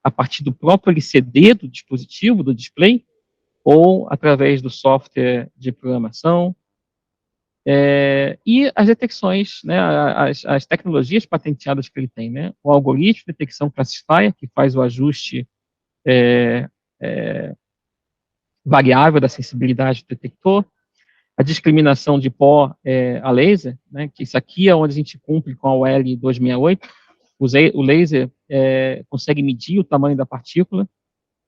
Speaker 2: a partir do próprio LCD do dispositivo, do display, ou através do software de programação. E as detecções, né, as tecnologias patenteadas que ele tem, né, o algoritmo de detecção classifier, que faz o ajuste variável da sensibilidade do detector, a discriminação de pó a laser, né, que isso aqui é onde a gente cumpre com a UL 268, o laser consegue medir o tamanho da partícula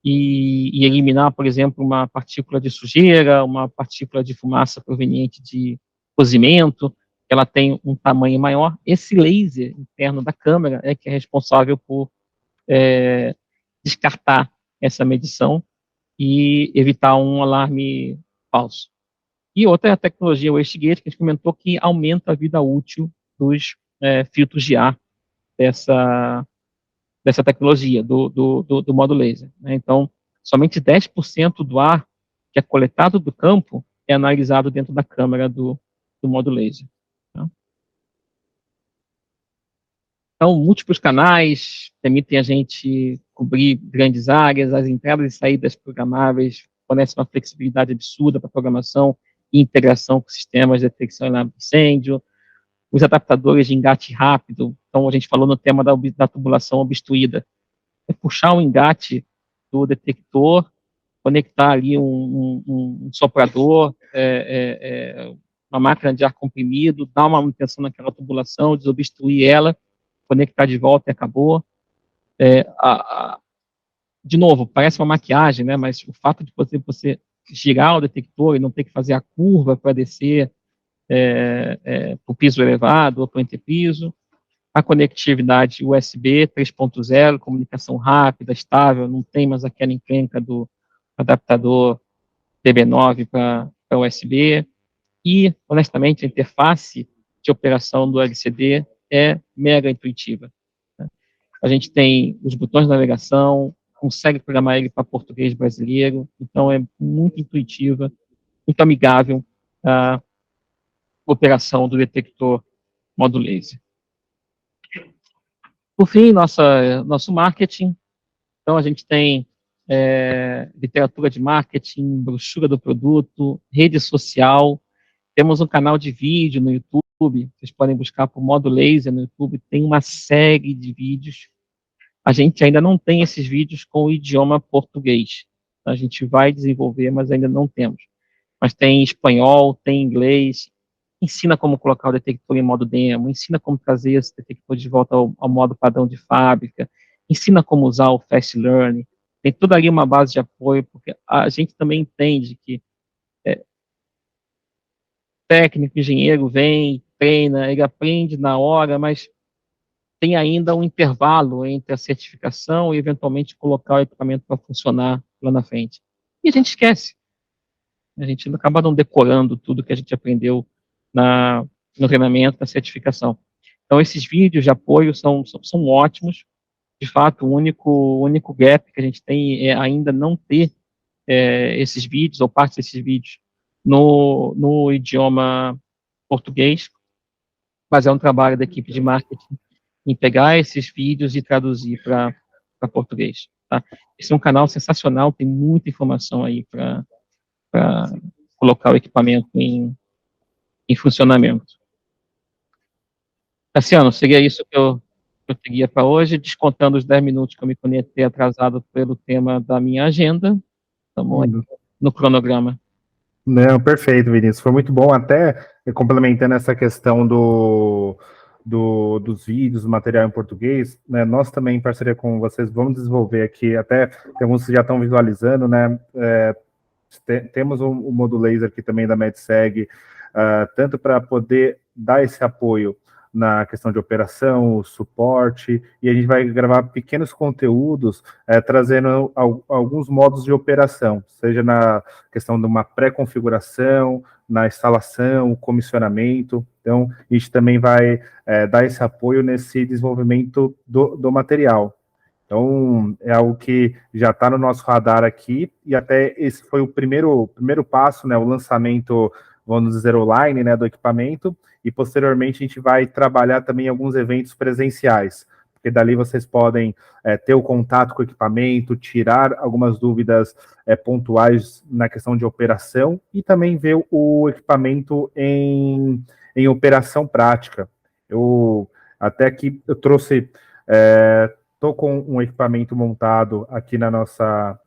Speaker 2: e eliminar, por exemplo, uma partícula de sujeira, uma partícula de fumaça proveniente de cozimento, ela tem um tamanho maior. Esse laser interno da câmera é que é responsável por descartar essa medição e evitar um alarme falso. E outra é a tecnologia wastegate, que a gente comentou, que aumenta a vida útil dos filtros de ar dessa tecnologia, do modo laser. Né? Então, somente 10% do ar que é coletado do campo é analisado dentro da câmera do modo laser. Tá? Então, múltiplos canais permitem a gente cobrir grandes áreas, as entradas e saídas programáveis fornecem uma flexibilidade absurda para programação e integração com sistemas de detecção e alarme de incêndio, os adaptadores de engate rápido, então a gente falou no tema da tubulação obstruída, é puxar o engate do detector, conectar ali um soprador, uma máquina de ar comprimido, dar uma manutenção naquela tubulação, desobstruir ela, conectar de volta e acabou. De novo, parece uma maquiagem, né, mas o fato de você girar o detector e não ter que fazer a curva para descer para o piso elevado ou para o entrepiso, a conectividade USB 3.0, comunicação rápida, estável, não tem mais aquela encrenca do adaptador DB9 para USB, e, honestamente, a interface de operação do LCD é mega intuitiva. Né? A gente tem os botões de navegação, consegue programar ele para português brasileiro, então é muito intuitiva, muito amigável a operação do detector modo laser. Por fim, nosso marketing. Então, a gente tem literatura de marketing, brochura do produto, rede social, temos um canal de vídeo no YouTube, vocês podem buscar por modo laser no YouTube, tem uma série de vídeos. A gente ainda não tem esses vídeos com o idioma português. A gente vai desenvolver, mas ainda não temos. Mas tem espanhol, tem inglês, ensina como colocar o detector em modo demo, ensina como trazer esse detector de volta ao modo padrão de fábrica, ensina como usar o Fast Learning. Tem toda ali uma base de apoio, porque a gente também entende que técnico, engenheiro vem, treina, ele aprende na hora, mas tem ainda um intervalo entre a certificação e, eventualmente, colocar o equipamento para funcionar lá na frente. E a gente esquece. A gente acaba não decorando tudo que a gente aprendeu no treinamento, na certificação. Então, esses vídeos de apoio são ótimos. De fato, o único gap que a gente tem é ainda não ter esses vídeos, ou parte desses vídeos, no idioma português, mas é um trabalho da equipe de marketing em pegar esses vídeos e traduzir para português. Tá? Esse é um canal sensacional, tem muita informação aí para colocar o equipamento em funcionamento. Cassiano, seria isso que eu teria para hoje, descontando os 10 minutos que eu me conectei atrasado pelo tema da minha agenda. Estamos aí no cronograma.
Speaker 1: Não, perfeito, Vinícius. Foi muito bom, até complementando essa questão dos vídeos, do material em português, né? Nós também, em parceria com vocês, vamos desenvolver aqui, até tem alguns que já estão visualizando, né? Temos o modo laser aqui também da MedSeg, tanto para poder dar esse apoio na questão de operação, suporte, e a gente vai gravar pequenos conteúdos trazendo alguns modos de operação, seja na questão de uma pré-configuração, na instalação, comissionamento. Então, a gente também vai dar esse apoio nesse desenvolvimento do material. Então, é algo que já está no nosso radar aqui, e até esse foi o primeiro passo, né, o lançamento, vamos dizer, online, né, do equipamento, e posteriormente a gente vai trabalhar também em alguns eventos presenciais, porque dali vocês podem ter o contato com o equipamento, tirar algumas dúvidas pontuais na questão de operação, e também ver o equipamento em operação prática. Até aqui eu trouxe... Estou com um equipamento montado aqui na nossa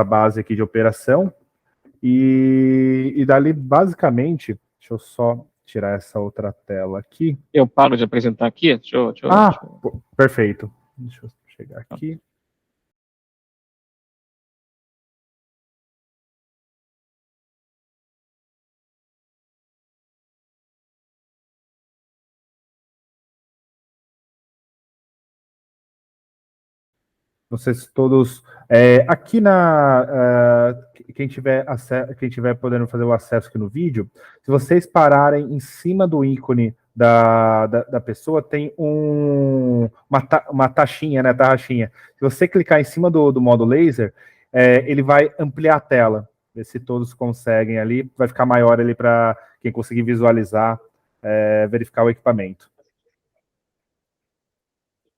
Speaker 1: base aqui de operação, e dali, basicamente, deixa eu só tirar essa outra tela aqui.
Speaker 2: Eu paro de apresentar aqui?
Speaker 1: Perfeito. Deixa eu chegar aqui. Não sei se todos... aqui quem tiver podendo fazer o acesso aqui no vídeo, se vocês pararem em cima do ícone da pessoa, tem uma taxinha, né, tarraxinha. Se você clicar em cima do modo laser, ele vai ampliar a tela. Ver se todos conseguem ali, vai ficar maior ali para quem conseguir visualizar, verificar o equipamento.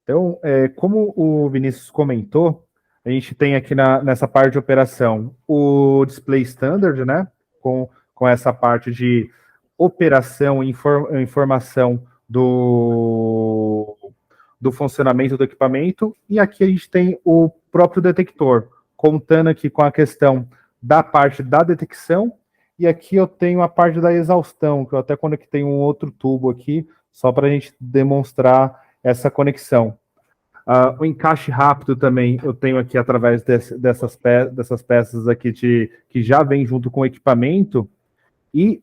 Speaker 1: Então, como o Vinícius comentou, a gente tem aqui nessa parte de operação o display standard, né? Com essa parte de operação e informação do funcionamento do equipamento. E aqui a gente tem o próprio detector, contando aqui com a questão da parte da detecção. E aqui eu tenho a parte da exaustão, que eu até conectei um outro tubo aqui, só para a gente demonstrar essa conexão. O encaixe rápido também eu tenho aqui através dessas peças aqui que já vem junto com o equipamento. E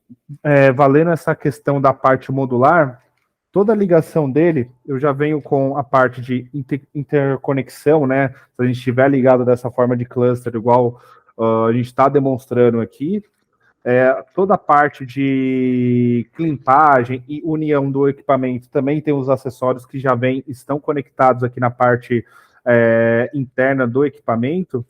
Speaker 1: valendo essa questão da parte modular, toda a ligação dele, eu já venho com a parte de interconexão, né? Se a gente estiver ligado dessa forma de cluster, igual a gente está demonstrando aqui, toda a parte de climpagem e união do equipamento também tem os acessórios que já estão conectados aqui na parte interna do equipamento,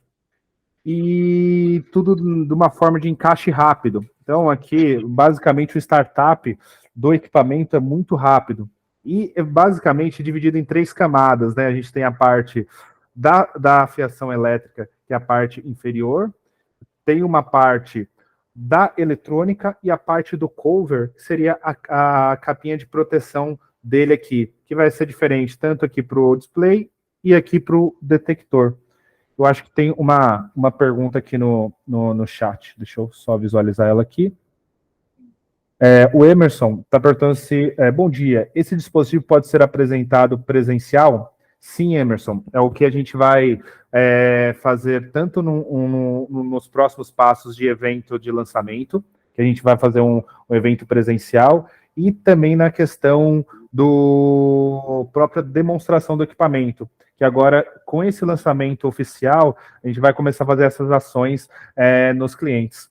Speaker 1: e tudo de uma forma de encaixe rápido. Então, aqui, basicamente, o startup do equipamento é muito rápido. E é basicamente dividido em 3 camadas, né? A gente tem a parte da fiação elétrica, que é a parte inferior, tem uma parte da eletrônica e a parte do cover, que seria a capinha de proteção dele aqui, que vai ser diferente tanto aqui para o display e aqui para o detector. Eu acho que tem uma pergunta aqui no chat. Deixa eu só visualizar ela aqui. O Emerson está perguntando se... bom dia, esse dispositivo pode ser apresentado presencial? Sim, Emerson. É o que a gente vai fazer tanto nos próximos passos de evento de lançamento, que a gente vai fazer um evento presencial, e também na questão do própria demonstração do equipamento, que agora, com esse lançamento oficial, a gente vai começar a fazer essas ações nos clientes.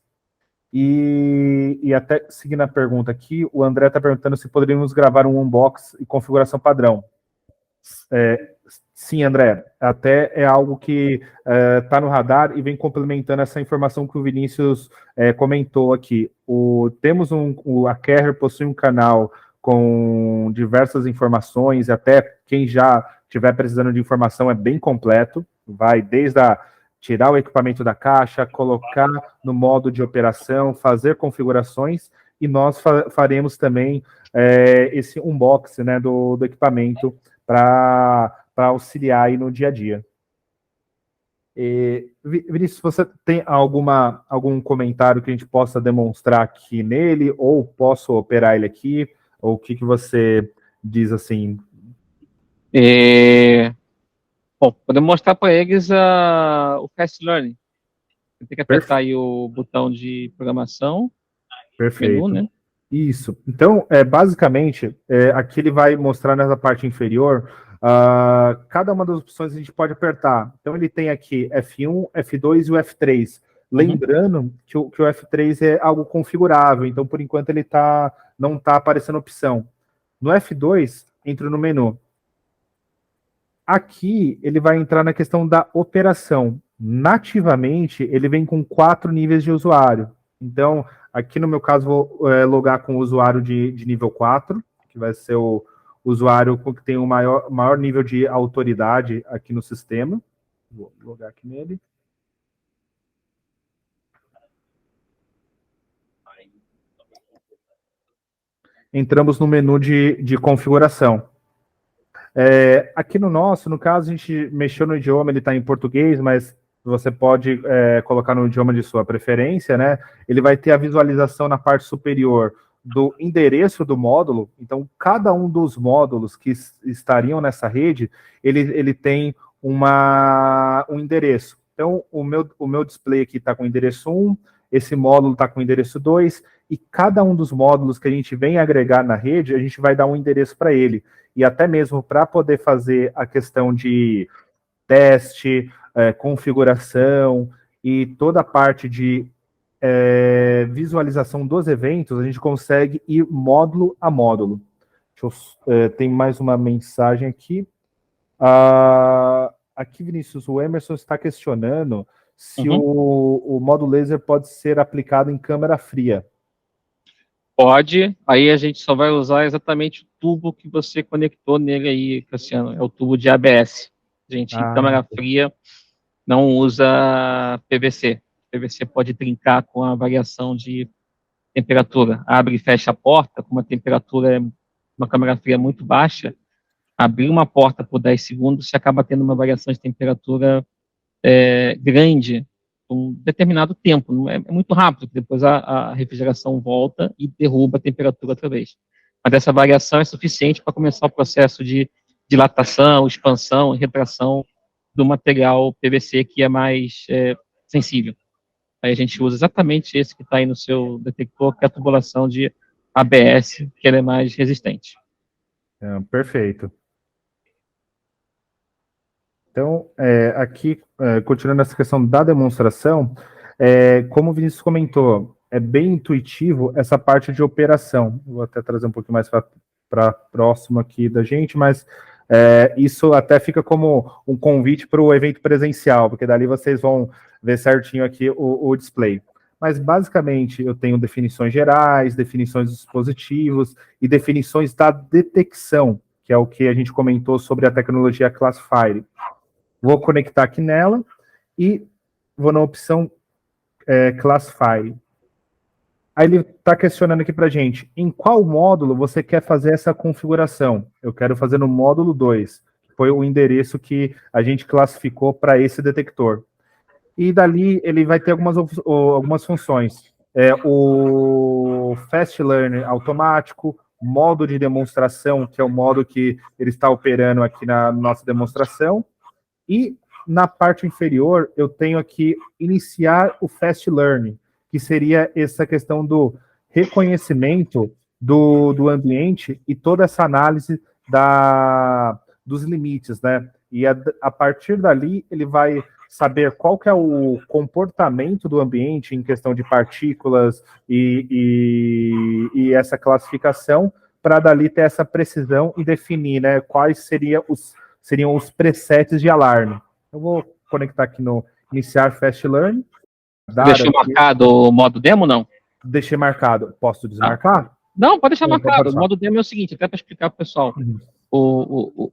Speaker 1: E até seguindo a pergunta aqui, o André está perguntando se poderíamos gravar um unbox e configuração padrão. Sim, André, até é algo que está no radar e vem complementando essa informação que o Vinícius comentou aqui. A Kerr possui um canal com diversas informações, e até quem já estiver precisando de informação é bem completo, vai desde tirar o equipamento da caixa, colocar no modo de operação, fazer configurações, e nós faremos também esse unboxing, né, do equipamento para auxiliar aí no dia a dia. Vinícius, você tem algum comentário que a gente possa demonstrar aqui nele, ou posso operar ele aqui, ou o que você diz assim?
Speaker 2: Bom, podemos mostrar para eles o Fast Learning. Você tem que apertar aí o botão de programação.
Speaker 1: Perfeito.
Speaker 2: Menu, né?
Speaker 1: Isso. Então, basicamente, aqui ele vai mostrar nessa parte inferior, cada uma das opções a gente pode apertar. Então, ele tem aqui F1, F2 e o F3. Lembrando que o F3 é algo configurável, então, por enquanto, ele não está aparecendo opção. No F2, entra no menu. Aqui, ele vai entrar na questão da operação. Nativamente, ele vem com 4 níveis de usuário. Então, aqui no meu caso, vou logar com o usuário de nível 4, que vai ser o usuário que tem o maior nível de autoridade aqui no sistema. Vou logar aqui nele. Entramos no menu de configuração. Aqui no caso, a gente mexeu no idioma, ele está em português, mas você pode colocar no idioma de sua preferência, né? Ele vai ter a visualização na parte superior do endereço do módulo. Então, cada um dos módulos que estariam nessa rede, ele tem um endereço. Então, o meu display aqui está com o endereço 1, esse módulo está com o endereço 2, e cada um dos módulos que a gente vem agregar na rede, a gente vai dar um endereço para ele. E até mesmo para poder fazer a questão de teste, configuração e toda a parte de visualização dos eventos, a gente consegue ir módulo a módulo. Tem mais uma mensagem aqui. Aqui, Vinícius, o Emerson está questionando se o modo laser pode ser aplicado em câmera fria.
Speaker 2: Pode, aí a gente só vai usar exatamente o tubo que você conectou nele aí, Cassiano, é o tubo de ABS. Gente, em câmera fria não usa PVC. PVC pode trincar com a variação de temperatura. Abre e fecha a porta, como a temperatura é uma câmera fria muito baixa, abrir uma porta por 10 segundos, você acaba tendo uma variação de temperatura grande um determinado tempo, é muito rápido, depois a refrigeração volta e derruba a temperatura outra vez. Mas essa variação é suficiente para começar o processo de dilatação, expansão e retração do material PVC, que é mais sensível. Aí a gente usa exatamente esse que está aí no seu detector, que é a tubulação de ABS, que ele é mais resistente.
Speaker 1: Perfeito. Então, aqui, continuando essa questão da demonstração, como o Vinícius comentou, é bem intuitivo essa parte de operação. Vou até trazer um pouquinho mais para próximo aqui da gente, mas Isso até fica como um convite para o evento presencial, porque dali vocês vão ver certinho aqui o display. Mas, basicamente, eu tenho definições gerais, definições dos dispositivos e definições da detecção, que é o que a gente comentou sobre a tecnologia Classifier. Vou conectar aqui nela e vou na opção Classifier. Aí ele está questionando aqui para a gente, em qual módulo você quer fazer essa configuração? Eu quero fazer no módulo 2, que foi o endereço que a gente classificou para esse detector. E dali ele vai ter algumas funções. O Fast Learner automático, modo de demonstração, que é o modo que ele está operando aqui na nossa demonstração. E na parte inferior, eu tenho aqui iniciar o Fast Learning, que seria essa questão do reconhecimento do ambiente e toda essa análise dos limites, né? E a partir dali, ele vai saber qual que é o comportamento do ambiente em questão de partículas e essa classificação, para dali ter essa precisão e definir, né, quais seriam os presets de alarme. Eu vou conectar aqui no iniciar Fast Learn.
Speaker 2: Deixou marcado o modo demo, não?
Speaker 1: Deixei marcado. Posso desmarcar?
Speaker 2: Não, pode deixar marcado. O modo demo é o seguinte, até para explicar para o pessoal. O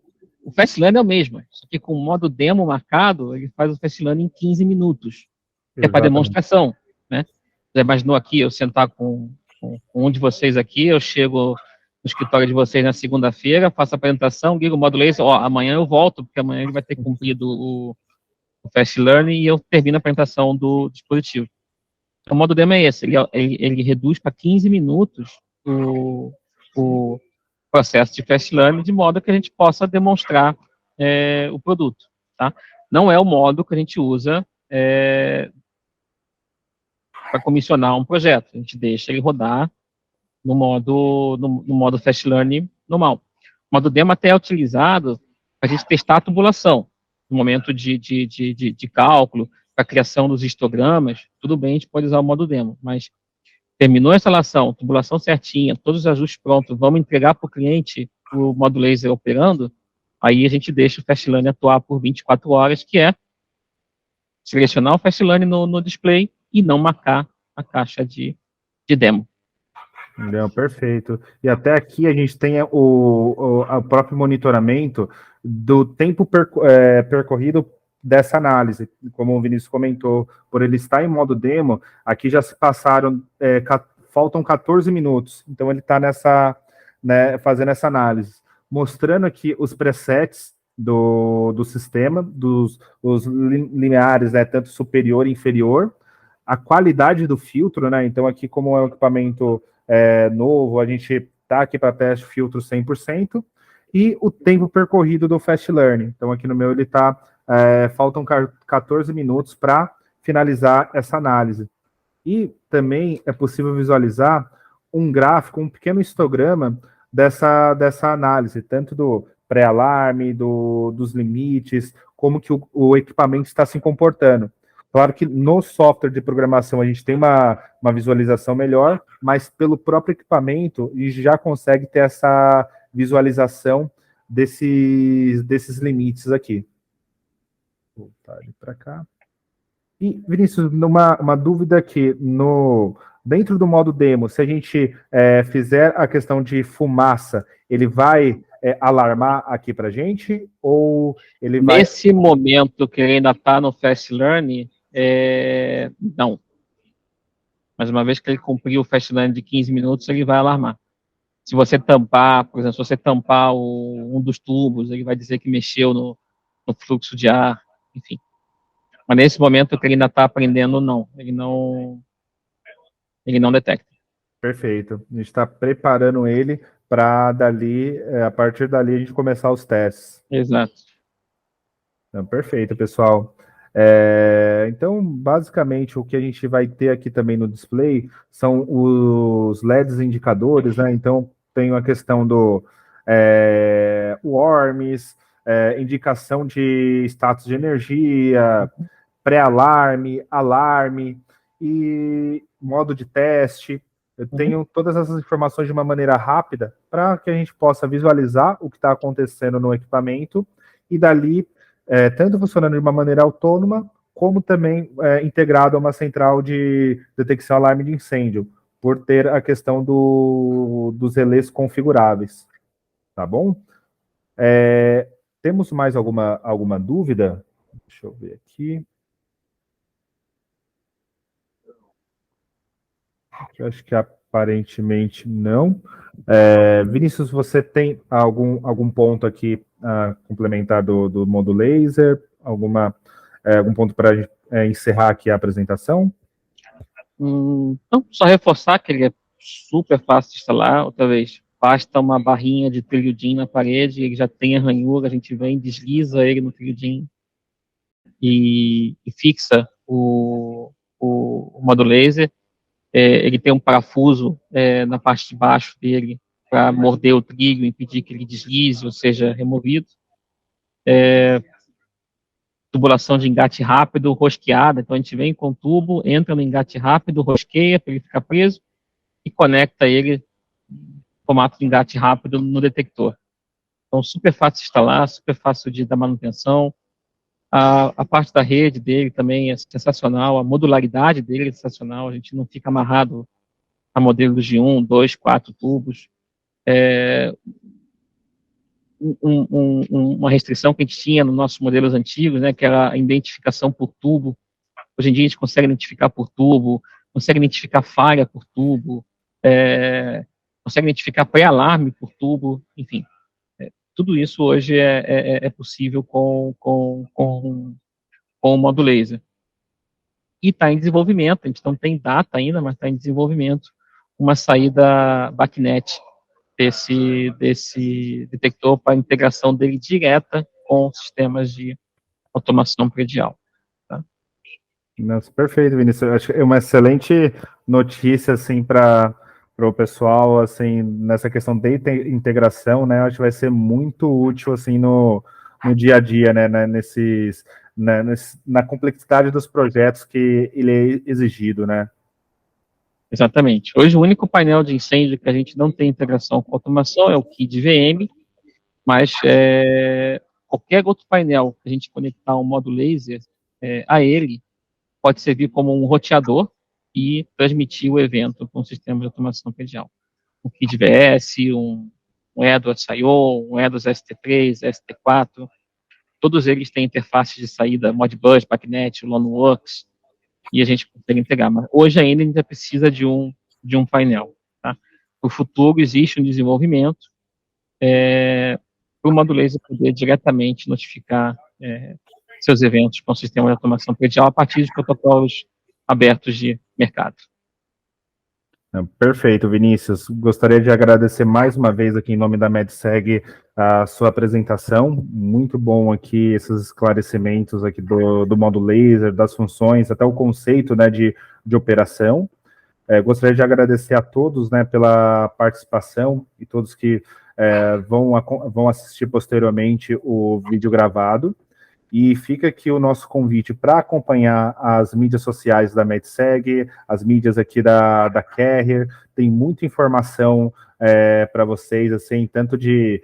Speaker 2: Fast Learn é o mesmo, só que com o modo demo marcado, ele faz o Fast Learn em 15 minutos, que é para demonstração, né? Você imaginou aqui, eu sentar com um de vocês aqui, eu chego no escritório de vocês na segunda-feira, faço a apresentação, ligo o modo laser, amanhã eu volto, porque amanhã ele vai ter cumprido o Fast Learn e eu termino a apresentação do dispositivo. Então, o modo demo é esse, ele reduz para 15 minutos o processo de Fast Learn, de modo que a gente possa demonstrar o produto, tá? Não é o modo que a gente usa para comissionar um projeto, a gente deixa ele rodar no modo Fast Learn normal. O modo demo até é utilizado para a gente testar a tubulação, no momento de cálculo, para a criação dos histogramas, tudo bem, a gente pode usar o modo demo, mas terminou a instalação, tubulação certinha, todos os ajustes prontos, vamos entregar para o cliente o modo laser operando, aí a gente deixa o Fast Learn atuar por 24 horas, que é selecionar o Fast Learn no display e não marcar a caixa de demo.
Speaker 1: Não, perfeito. E até aqui a gente tem o próprio monitoramento do tempo percorrido dessa análise. Como o Vinícius comentou, por ele estar em modo demo, aqui já se passaram, faltam 14 minutos. Então ele está fazendo essa análise, mostrando aqui os presets do sistema, os lineares, né, tanto superior e inferior, a qualidade do filtro, né? Então aqui, como é um equipamento novo, a gente está aqui para teste filtro 100%, e o tempo percorrido do Fast Learn. Então aqui no meu ele está, faltam 14 minutos para finalizar essa análise. E também é possível visualizar um gráfico, um pequeno histograma dessa análise, tanto do pré-alarme, dos limites, como que o equipamento está se comportando. Claro que no software de programação a gente tem uma visualização melhor, mas pelo próprio equipamento a gente já consegue ter essa visualização desses limites aqui. Vou voltar para cá. E, Vinícius, uma dúvida aqui, dentro do modo demo, se a gente fizer a questão de fumaça, ele vai alarmar aqui para a gente? Ou ele vai...
Speaker 2: Nesse momento que ele ainda está no Fast Learn, não. Mas uma vez que ele cumpriu o Fast Learn de 15 minutos, ele vai alarmar. Se você tampar, por exemplo, se você tampar um dos tubos, ele vai dizer que mexeu no fluxo de ar, enfim. Mas nesse momento que ele ainda está aprendendo, não. Ele não detecta.
Speaker 1: Perfeito. A gente está preparando ele para dali, a partir dali, a gente começar os testes.
Speaker 2: Exato.
Speaker 1: Então, perfeito, pessoal. Então, basicamente, o que a gente vai ter aqui também no display são os LEDs indicadores, né? Então, tem a questão do worms, indicação de status de energia, pré-alarme, alarme e modo de teste. eu tenho todas essas informações de uma maneira rápida para que a gente possa visualizar o que está acontecendo no equipamento e dali, tanto funcionando de uma maneira autônoma, como também integrado a uma central de detecção alarme de incêndio, por ter a questão dos relés configuráveis. Tá bom? Temos mais alguma dúvida? Deixa eu ver aqui. Eu acho que aparentemente não. Vinícius, você tem algum ponto aqui a complementar do modo laser? Algum ponto para encerrar aqui a apresentação?
Speaker 2: Não, só reforçar que ele é super fácil de instalar. Outra vez, basta uma barrinha de trilho-DIN na parede, ele já tem a ranhura, a gente vem, desliza ele no trilho-DIN e fixa o modo laser. Ele tem um parafuso na parte de baixo dele para morder o trilho, impedir que ele deslize ou seja removido. Tubulação de engate rápido, rosqueada, então a gente vem com o tubo, entra no engate rápido, rosqueia para ele ficar preso e conecta ele em formato de engate rápido no detector. Então, super fácil de instalar, super fácil de dar manutenção. A parte da rede dele também é sensacional, a modularidade dele é sensacional, a gente não fica amarrado a modelos de 1, 2, 4 tubos. Uma restrição que a gente tinha nos nossos modelos antigos, né, que era a identificação por tubo. Hoje em dia a gente consegue identificar por tubo, consegue identificar falha por tubo, consegue identificar pré-alarme por tubo, enfim. Tudo isso hoje é possível com o modo laser. E está em desenvolvimento, a gente não tem data ainda, mas está em desenvolvimento uma saída BACnet desse detector para integração dele direta com sistemas de automação predial. Tá?
Speaker 1: Nossa, perfeito, Vinícius. Acho que é uma excelente notícia assim, para o pessoal assim, nessa questão de integração, né? Acho que vai ser muito útil assim, no dia a dia, né? Na complexidade dos projetos que ele é exigido, né?
Speaker 2: Exatamente. Hoje o único painel de incêndio que a gente não tem integração com automação é o KID VM, mas qualquer outro painel que a gente conectar um modo laser a ele pode servir como um roteador e transmitir o evento com um sistema de automação predial. Um KID VS, um Edwards IO, um Edwards ST3, ST4, todos eles têm interfaces de saída Modbus, BACnet, LoanWorks, e a gente consegue integrar. Mas hoje ainda a gente precisa de um painel. Tá? No futuro existe um desenvolvimento para o modo laser poder diretamente notificar seus eventos com o sistema de automação predial a partir de protocolos abertos de mercado.
Speaker 1: Perfeito, Vinícius. Gostaria de agradecer mais uma vez aqui em nome da MedSeg a sua apresentação. Muito bom aqui esses esclarecimentos aqui do modo laser, das funções, até o conceito, né, de operação. Gostaria de agradecer a todos, né, pela participação e todos que vão assistir posteriormente o vídeo gravado. E fica aqui o nosso convite para acompanhar as mídias sociais da MedSeg, as mídias aqui da Carrier. Tem muita informação para vocês, assim, tanto de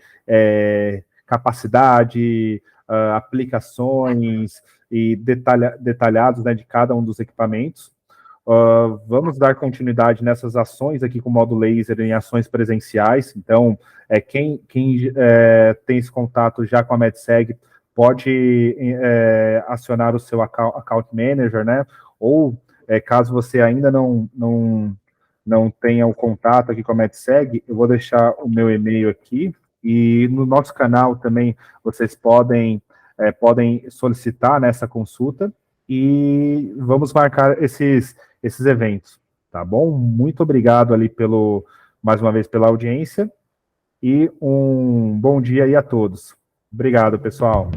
Speaker 1: capacidade, aplicações e detalhados, né, de cada um dos equipamentos. Vamos dar continuidade nessas ações aqui com o modo laser em ações presenciais. Então, quem tem esse contato já com a MedSeg pode acionar o seu account manager, né? Ou caso você ainda não tenha o contato aqui com a MedSeg, eu vou deixar o meu e-mail aqui e no nosso canal também vocês podem solicitar nessa consulta e vamos marcar esses eventos, tá bom? Muito obrigado ali mais uma vez pela audiência e um bom dia aí a todos. Obrigado, pessoal.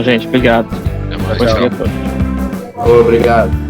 Speaker 2: Gente, obrigado.
Speaker 3: Até mais. Obrigado.